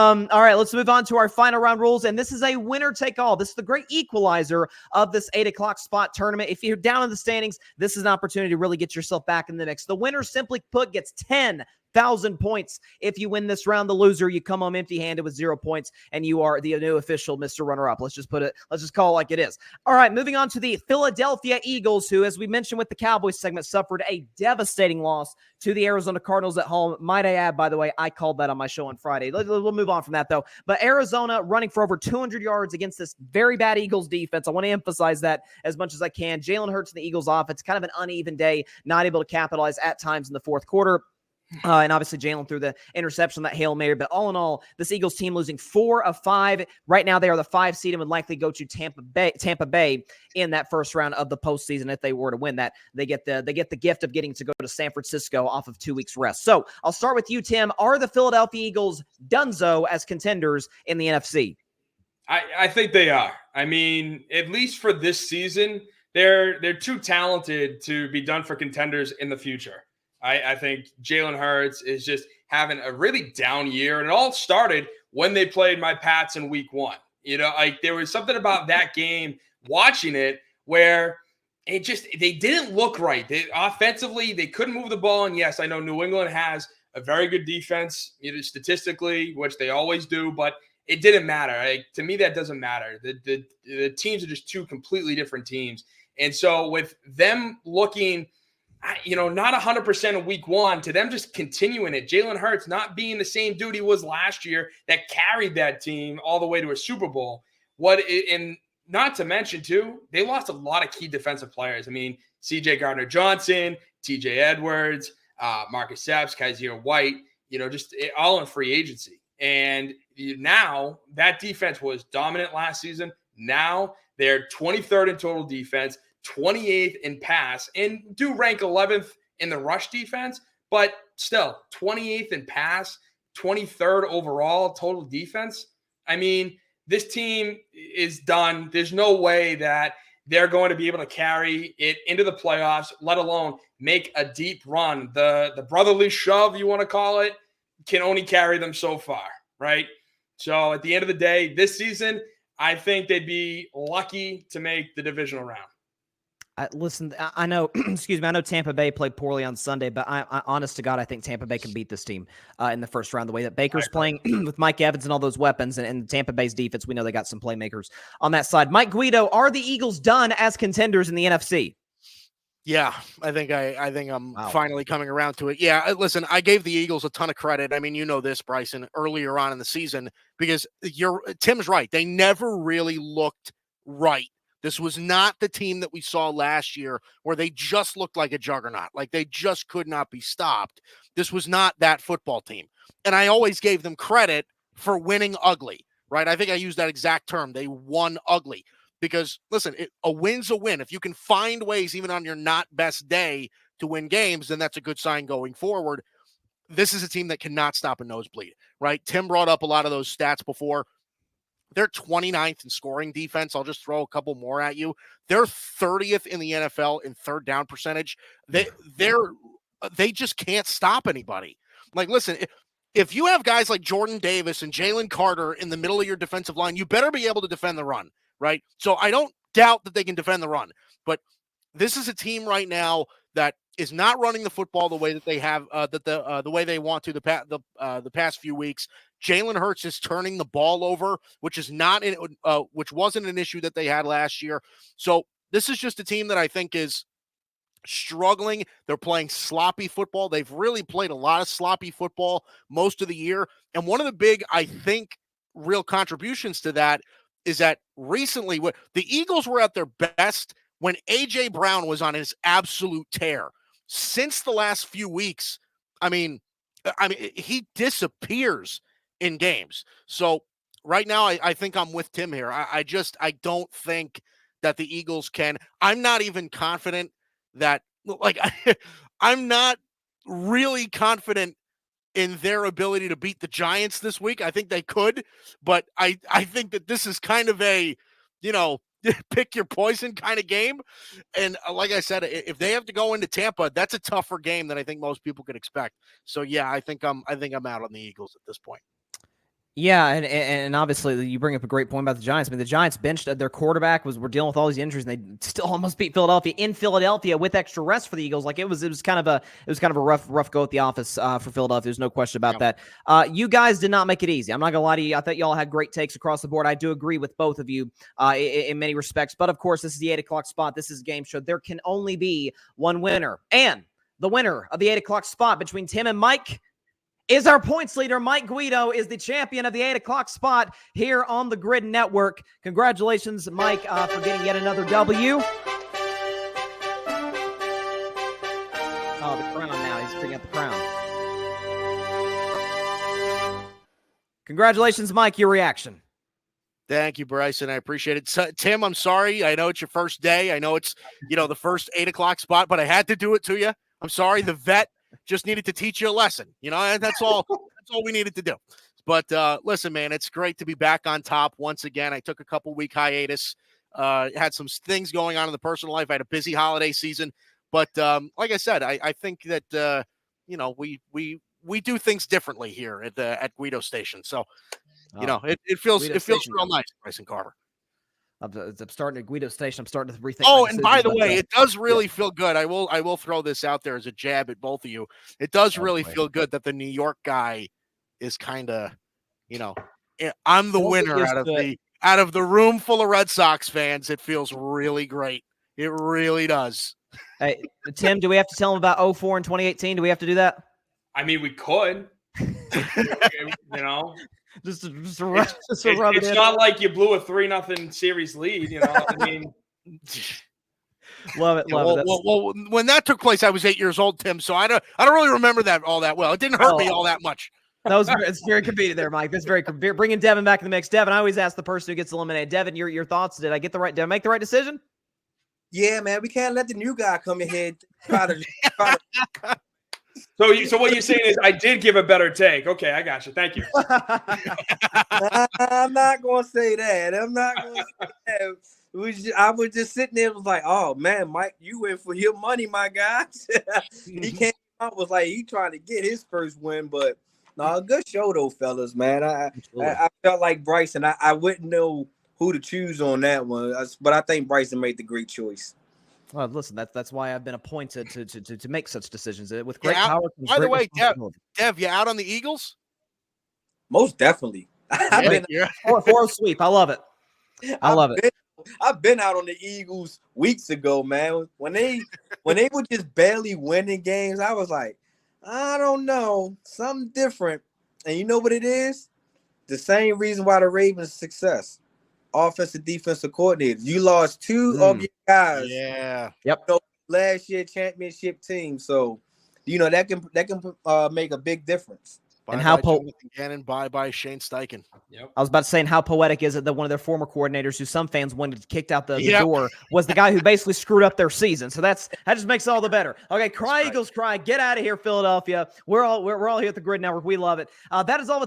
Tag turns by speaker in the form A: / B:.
A: All right, let's move on to our final round rules, and this is a winner-take-all. This is the great equalizer of this 8 o'clock spot tournament. If you're down in the standings, this is an opportunity to really get yourself back in the mix. The winner, simply put, gets 10,000 points. If you win this round, the loser, you come home empty-handed with 0 points, and you are the new official Mr. Runner-Up. Let's just call it like it is. All right, moving on to the Philadelphia Eagles, who, as we mentioned with the Cowboys segment, suffered a devastating loss to the Arizona Cardinals at home. Might I add, by the way, I called that on my show on Friday. We'll move on from that, though. But Arizona running for over 200 yards against this very bad Eagles defense. I want to emphasize that as much as I can. Jalen Hurts and the Eagles offense, kind of an uneven day, not able to capitalize at times in the fourth quarter. And obviously Jalen threw the interception, that Hail Mary. But all in all, this Eagles team losing 4 of 5. Right now, they are the 5 seed and would likely go to Tampa Bay in that first round of the postseason. If they were to win that, they get the gift of getting to go to San Francisco off of 2 weeks rest. So I'll start with you, Tim. Are the Philadelphia Eagles donezo as contenders in the NFC?
B: I think they are. I mean, at least for this season, they're too talented to be done for contenders in the future. I think Jalen Hurts is just having a really down year. And it all started when they played my Pats in week 1. You know, like there was something about that game, watching it, where they didn't look right. Offensively, they couldn't move the ball. And yes, I know New England has a very good defense, statistically, which they always do, but it didn't matter. To me, that doesn't matter. The teams are just two completely different teams. And so with them looking – not 100% in week 1, to them just continuing it. Jalen Hurts not being the same dude he was last year that carried that team all the way to a Super Bowl. And not to mention, too, they lost a lot of key defensive players. I mean, C.J. Gardner-Johnson, T.J. Edwards, Marcus Epps, Kaiser White, just all in free agency. And now that defense was dominant last season. Now they're 23rd in total defense, 28th in pass, and do rank 11th in the rush defense, but still 28th in pass, 23rd overall total defense. I mean, this team is done. There's no way that they're going to be able to carry it into the playoffs, let alone make a deep run. The brotherly shove, you want to call it, can only carry them so far, right? So at the end of the day, this season, I think they'd be lucky to make the divisional round.
A: Listen, I know, excuse me, I know Tampa Bay played poorly on Sunday, but I honest to God, I think Tampa Bay can beat this team in the first round. The way that Baker's playing with Mike Evans and all those weapons, and Tampa Bay's defense, we know they got some playmakers on that side. Mike Guido, are the Eagles done as contenders in the NFC?
C: Yeah, I think I'm finally coming around to it. Yeah, listen, I gave the Eagles a ton of credit. I mean, you know this, Bryson, earlier on in the season, because Tim's right. They never really looked right. This was not the team that we saw last year where they just looked like a juggernaut, like they just could not be stopped. This was not that football team. And I always gave them credit for winning ugly, right? I think I used that exact term. They won ugly because, listen, a win's a win. If you can find ways, even on your not best day, to win games, then that's a good sign going forward. This is a team that cannot stop a nosebleed, right? Tim brought up a lot of those stats before. They're 29th in scoring defense. I'll just throw a couple more at you. They're 30th in the NFL in third down percentage. They just can't stop anybody. Like, listen, if you have guys like Jordan Davis and Jalen Carter in the middle of your defensive line, you better be able to defend the run, right? So I don't doubt that they can defend the run, but this is a team right now that is not running the football the way that they have, the way they want to the past few weeks. Jalen Hurts is turning the ball over, which wasn't an issue that they had last year. So this is just a team that I think is struggling. They're playing sloppy football. They've really played a lot of sloppy football most of the year. And one of the big, I think, real contributions to that is that recently the Eagles were at their best when A.J. Brown was on his absolute tear. Since the last few weeks, I mean, he disappears in games. So right now, I think I'm with Tim here. I don't think that the Eagles can. I'm not even confident that, I'm not really confident in their ability to beat the Giants this week. I think they could, but I think that this is kind of a, pick your poison kind of game. And like I said, if they have to go into Tampa, that's a tougher game than I think most people could expect. So yeah, I think I'm out on the Eagles at this point.
A: Yeah, and obviously you bring up a great point about the Giants. I mean, the Giants benched their quarterback we're dealing with all these injuries, and they still almost beat Philadelphia in Philadelphia with extra rest for the Eagles. Like it was kind of a rough go at the office for Philadelphia. There's no question about that. You guys did not make it easy. I'm not gonna lie to you. I thought y'all had great takes across the board. I do agree with both of you in many respects. But of course, this is the 8 o'clock spot. This is a game show. There can only be one winner, and the winner of the 8 o'clock spot between Tim and Mike is our points leader. Mike Guido is the champion of the 8 o'clock spot here on the Grid Network. Congratulations, Mike, for getting yet another W. Oh, the crown now. He's bringing up the crown. Congratulations, Mike. Your reaction.
C: Thank you, Bryson. I appreciate it. So, Tim, I'm sorry. I know it's your first day. I know it's, the first 8 o'clock spot, but I had to do it to you. I'm sorry. The vet just needed to teach you a lesson. That's all. That's all we needed to do. But listen, man, it's great to be back on top once again. I took a couple-week hiatus. Had some things going on in the personal life. I had a busy holiday season. But like I said, I think that we do things differently here at Guido Station. So it feels real nice, Bryson Carver.
A: I'm starting at Guido Station. I'm starting to rethink.
C: Oh, and by the way, it does really feel good. I will throw this out there as a jab at both of you. It does really feel good that the New York guy is kind of, I'm the winner out of the room full of Red Sox fans. It feels really great. It really does.
A: Hey, Tim, do we have to tell him about 04 and 2018? Do we have to do that?
B: I mean, we could.
A: Just
B: it's
A: it
B: not like you blew a 3-0 series lead, I mean,
A: love it.
C: Well, when that took place, I was 8 years old, Tim. So I don't really remember that all that well. It didn't hurt me all that much.
A: It's very convenient there, Mike. That's very bringing Devin back in the mix. Devin, I always ask the person who gets eliminated. Devin, your thoughts? Did I make the right decision?
D: Yeah, man. We can't let the new guy come in here try to.
B: So what you're saying is I did give a better take. Okay, I got you. Thank you.
D: I'm not going to say that. I'm not going to say that. I was just sitting there was like, oh, man, Mike, you win for your money, my guy. He came out was like he trying to get his first win, but no, a good show, though, fellas, man. I felt like Bryson. I wouldn't know who to choose on that one, but I think Bryson made the great choice.
A: Well, listen, that's why I've been appointed to make such decisions with great power.
C: By the way, Dev, you out on the Eagles?
D: Most definitely. I've been
A: for a sweep. I love it.
D: I've been out on the Eagles weeks ago, man. When they were just barely winning games, I was like, I don't know, something different. And you know what it is? The same reason why the Ravens' success. Offensive, defensive coordinators. You lost two of your guys.
C: Yeah.
A: Yep.
D: Last year championship team. So, that can make a big difference.
A: And how
C: Gannon, bye Shane Steichen.
B: Yep.
A: I was about to say, and how poetic is it that one of their former coordinators, who some fans wanted kicked out the door, was the guy who basically screwed up their season. So that just makes it all the better. Okay, cry Eagles, cry. Get out of here, Philadelphia. We're all here at the Grid Network. We love it. That is all.